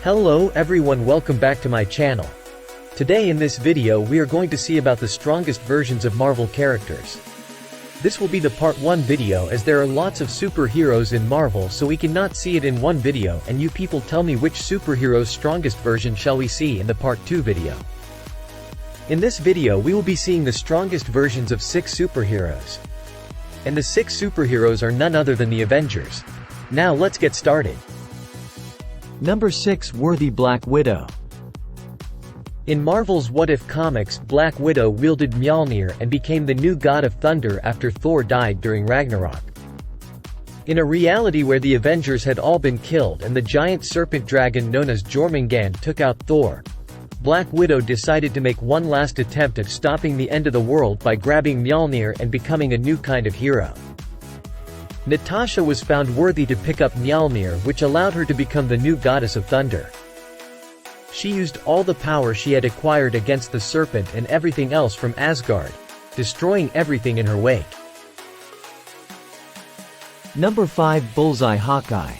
Hello everyone, welcome back to my channel. Today in this video we are going to see about the strongest versions of Marvel characters. This will be the part 1 video as there are lots of superheroes in Marvel, so we cannot see it in one video, and you people tell me which superhero's strongest version shall we see in the part 2 video. In this video we will be seeing the strongest versions of 6 superheroes. And the 6 superheroes are none other than the Avengers. Now let's get started. Number 6, Worthy Black Widow. In Marvel's What If comics, Black Widow wielded Mjolnir and became the new god of thunder after Thor died during Ragnarok. In a reality where the Avengers had all been killed and the giant serpent dragon known as Jormungand took out Thor, Black Widow decided to make one last attempt at stopping the end of the world by grabbing Mjolnir and becoming a new kind of hero. Natasha was found worthy to pick up Mjolnir, which allowed her to become the new goddess of thunder. She used all the power she had acquired against the serpent and everything else from Asgard, destroying everything in her wake. Number 5, Bullseye Hawkeye.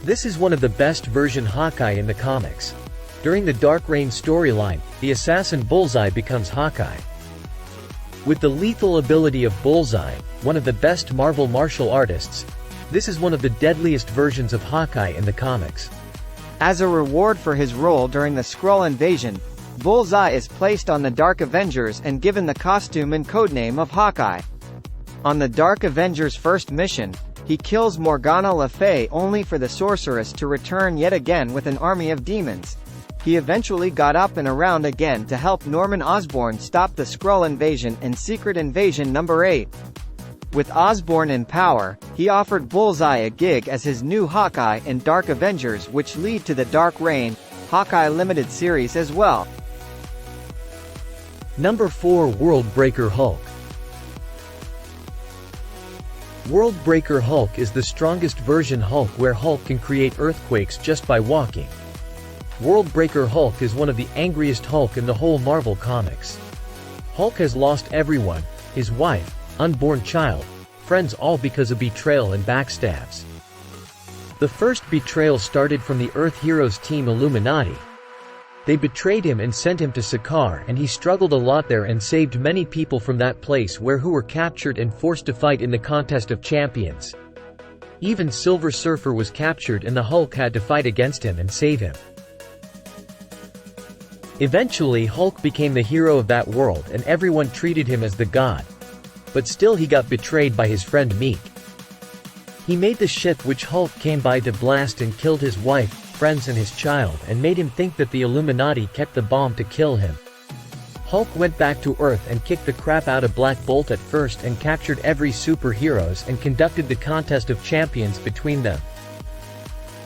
This is one of the best version Hawkeye in the comics. During the Dark Reign storyline, the assassin Bullseye becomes Hawkeye. With the lethal ability of Bullseye, one of the best Marvel martial artists, this is one of the deadliest versions of Hawkeye in the comics. As a reward for his role during the Skrull invasion, Bullseye is placed on the Dark Avengers and given the costume and codename of Hawkeye. On the Dark Avengers' first mission, he kills Morgana Le Fay only for the sorceress to return yet again with an army of demons. He eventually got up and around again to help Norman Osborn stop the Skrull invasion in Secret Invasion number 8. With Osborn in power, he offered Bullseye a gig as his new Hawkeye in Dark Avengers, which lead to the Dark Reign Hawkeye Limited series as well. Number 4, Worldbreaker Hulk. Worldbreaker Hulk is the strongest version Hulk, where Hulk can create earthquakes just by walking. Worldbreaker Hulk is one of the angriest Hulk in the whole Marvel comics. Hulk has lost everyone, his wife, unborn child, friends, all because of betrayal and backstabs. The first betrayal started from the Earth Heroes team Illuminati. They betrayed him and sent him to Sakaar, and he struggled a lot there and saved many people from that place who were captured and forced to fight in the Contest of Champions. Even Silver Surfer was captured and the Hulk had to fight against him and save him. Eventually Hulk became the hero of that world and everyone treated him as the god. But still he got betrayed by his friend Meek. He made the ship which Hulk came by to blast and killed his wife, friends and his child, and made him think that the Illuminati kept the bomb to kill him. Hulk went back to Earth and kicked the crap out of Black Bolt at first and captured every superheroes and conducted the Contest of Champions between them.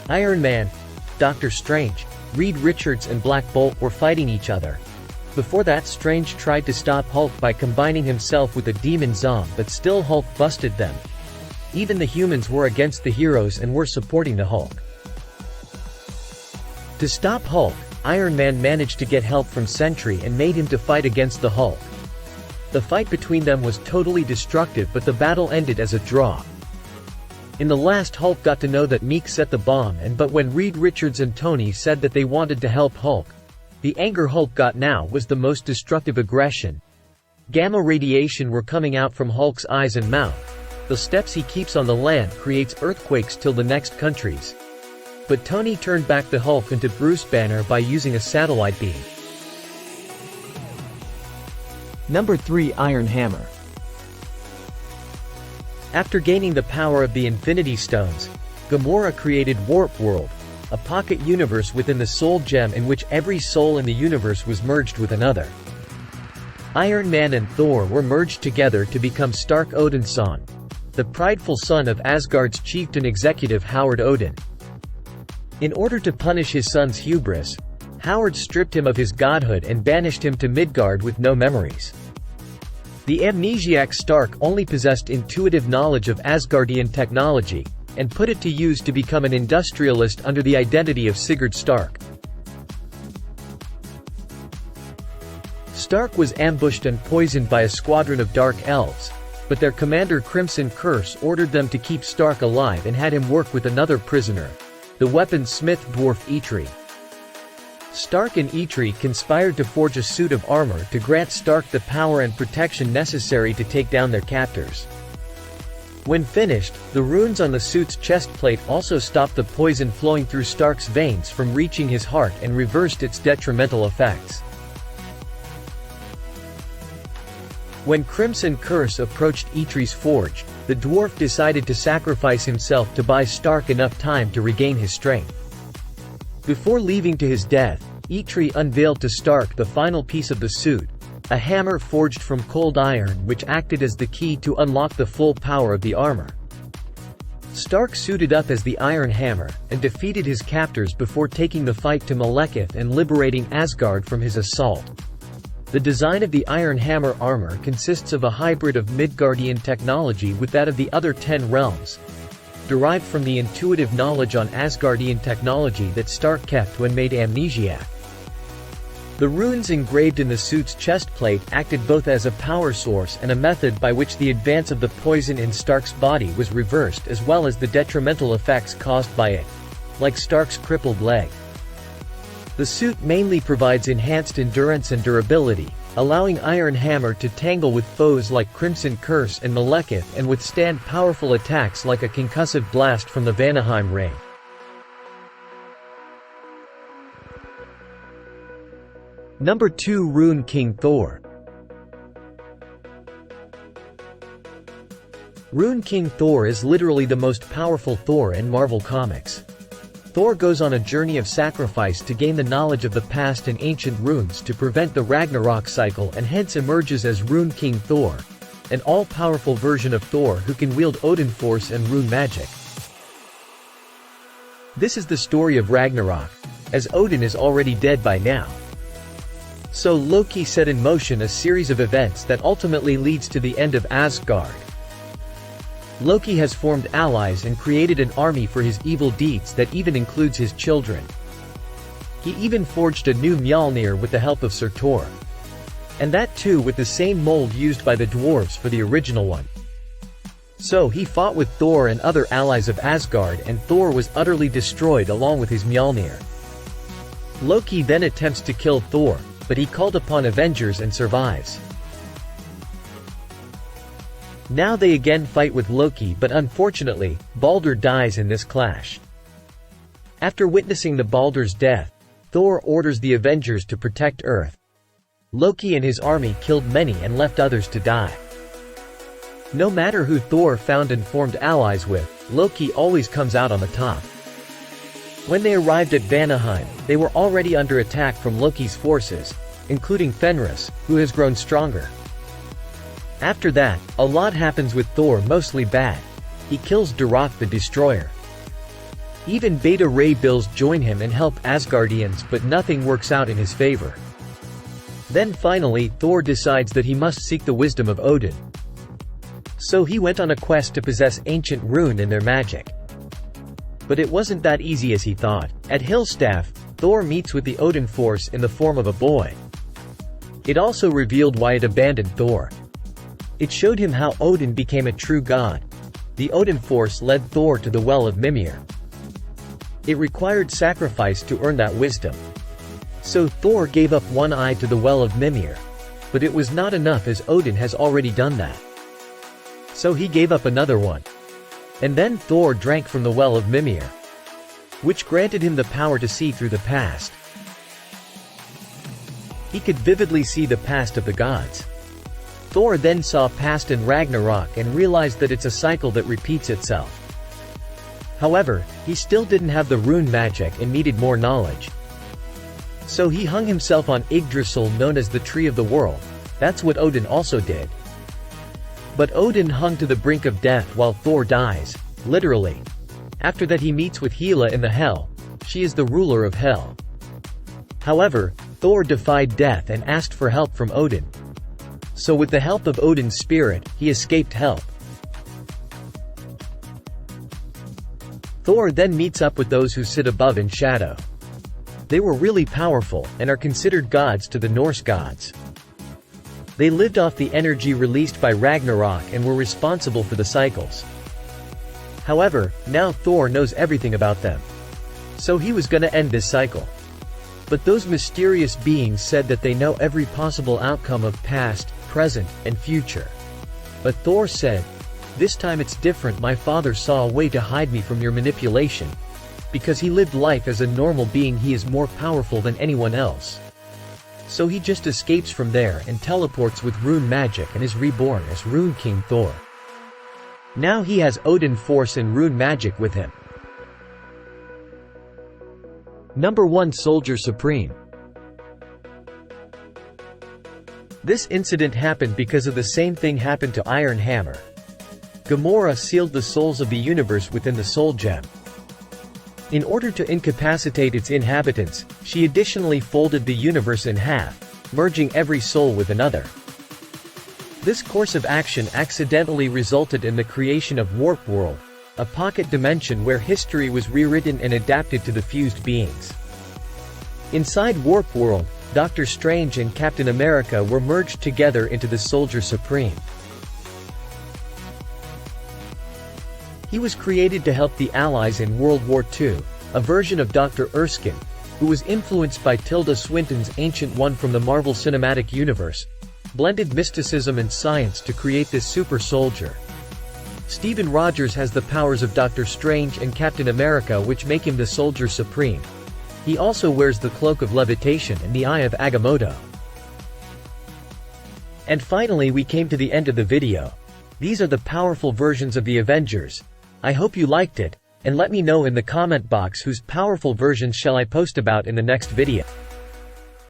Iron Man, Doctor Strange, Reed Richards and Black Bolt were fighting each other. Before that, Strange tried to stop Hulk by combining himself with a demon Zom, but still Hulk busted them. Even the humans were against the heroes and were supporting the Hulk. To stop Hulk, Iron Man managed to get help from Sentry and made him to fight against the Hulk. The fight between them was totally destructive, but the battle ended as a draw. In the last, Hulk got to know that Meek set the bomb, but when Reed Richards and Tony said that they wanted to help Hulk, the anger Hulk got now was the most destructive aggression. Gamma radiation were coming out from Hulk's eyes and mouth. The steps he keeps on the land creates earthquakes till the next countries. But Tony turned back the Hulk into Bruce Banner by using a satellite beam. Number 3, Iron Hammer. After gaining the power of the Infinity Stones, Gamora created Warp World, a pocket universe within the Soul Gem in which every soul in the universe was merged with another. Iron Man and Thor were merged together to become Stark Odinson, the prideful son of Asgard's chieftain executive Howard Odin. In order to punish his son's hubris, Howard stripped him of his godhood and banished him to Midgard with no memories. The amnesiac Stark only possessed intuitive knowledge of Asgardian technology, and put it to use to become an industrialist under the identity of Sigurd Stark. Stark was ambushed and poisoned by a squadron of dark elves, but their commander Crimson Curse ordered them to keep Stark alive and had him work with another prisoner, the weaponsmith dwarf Eitri. Stark and Eitri conspired to forge a suit of armor to grant Stark the power and protection necessary to take down their captors. When finished, the runes on the suit's chestplate also stopped the poison flowing through Stark's veins from reaching his heart and reversed its detrimental effects. When Crimson Curse approached Eitri's forge, the dwarf decided to sacrifice himself to buy Stark enough time to regain his strength. Before leaving to his death, Eitri unveiled to Stark the final piece of the suit, a hammer forged from cold iron which acted as the key to unlock the full power of the armor. Stark suited up as the Iron Hammer, and defeated his captors before taking the fight to Malekith and liberating Asgard from his assault. The design of the Iron Hammer armor consists of a hybrid of Midgardian technology with that of the other 10 realms, derived from the intuitive knowledge on Asgardian technology that Stark kept when made amnesiac. The runes engraved in the suit's chestplate acted both as a power source and a method by which the advance of the poison in Stark's body was reversed, as well as the detrimental effects caused by it, like Stark's crippled leg. The suit mainly provides enhanced endurance and durability, allowing Iron Hammer to tangle with foes like Crimson Curse and Malekith and withstand powerful attacks like a concussive blast from the Vanaheim Ray. Number 2. Rune King Thor. Rune King Thor is literally the most powerful Thor in Marvel Comics. Thor goes on a journey of sacrifice to gain the knowledge of the past and ancient runes to prevent the Ragnarok cycle, and hence emerges as Rune King Thor, an all-powerful version of Thor who can wield Odin Force and rune magic. This is the story of Ragnarok, as Odin is already dead by now. So Loki set in motion a series of events that ultimately leads to the end of Asgard. Loki has formed allies and created an army for his evil deeds that even includes his children. He even forged a new Mjolnir with the help of Surtur. And that too with the same mold used by the dwarves for the original one. So he fought with Thor and other allies of Asgard, and Thor was utterly destroyed along with his Mjolnir. Loki then attempts to kill Thor, but he called upon Avengers and survives. Now they again fight with Loki, but unfortunately, Baldur dies in this clash. After witnessing the Baldur's death, Thor orders the Avengers to protect Earth. Loki and his army killed many and left others to die. No matter who Thor found and formed allies with, Loki always comes out on the top. When they arrived at Vanaheim, they were already under attack from Loki's forces, including Fenris, who has grown stronger. After that, a lot happens with Thor, mostly bad. He kills Durak the Destroyer. Even Beta Ray Bills join him and help Asgardians, but nothing works out in his favor. Then finally, Thor decides that he must seek the wisdom of Odin. So he went on a quest to possess ancient rune and their magic. But it wasn't that easy as he thought. At Hillstaff, Thor meets with the Odin Force in the form of a boy. It also revealed why it abandoned Thor. It showed him how Odin became a true god. The Odin Force led Thor to the Well of Mimir. It required sacrifice to earn that wisdom. So Thor gave up one eye to the Well of Mimir. But it was not enough, as Odin has already done that. So he gave up another one. And then Thor drank from the Well of Mimir, which granted him the power to see through the past. He could vividly see the past of the gods. Thor then saw past in Ragnarok and realized that it's a cycle that repeats itself. However, he still didn't have the rune magic and needed more knowledge. So he hung himself on Yggdrasil, known as the Tree of the World. That's what Odin also did. But Odin hung to the brink of death while Thor dies, literally. After that he meets with Hela in the Hell. She is the ruler of Hell. However, Thor defied death and asked for help from Odin. So with the help of Odin's spirit, he escaped help. Thor then meets up with those who sit above in shadow. They were really powerful, and are considered gods to the Norse gods. They lived off the energy released by Ragnarok and were responsible for the cycles. However, now Thor knows everything about them. So he was gonna end this cycle. But those mysterious beings said that they know every possible outcome of past, present, and future. But Thor said, "This time it's different. My father saw a way to hide me from your manipulation. Because he lived life as a normal being, he is more powerful than anyone else. So he just escapes from there and teleports with rune magic and is reborn as Rune King Thor. Now he has Odin Force and rune magic with him." Number 1, Soldier Supreme. This incident happened because of the same thing happened to Iron Hammer. Gamora sealed the souls of the universe within the Soul Gem. In order to incapacitate its inhabitants, she additionally folded the universe in half, merging every soul with another. This course of action accidentally resulted in the creation of Warp World, a pocket dimension where history was rewritten and adapted to the fused beings. Inside Warp World, Doctor Strange and Captain America were merged together into the Soldier Supreme. He was created to help the Allies in World War II, a version of Dr. Erskine, who was influenced by Tilda Swinton's Ancient One from the Marvel Cinematic Universe, blended mysticism and science to create this super soldier. Stephen Rogers has the powers of Doctor Strange and Captain America, which make him the Soldier Supreme. He also wears the Cloak of Levitation and the Eye of Agamotto. And finally we came to the end of the video. These are the powerful versions of the Avengers. I hope you liked it, and let me know in the comment box whose powerful versions shall I post about in the next video.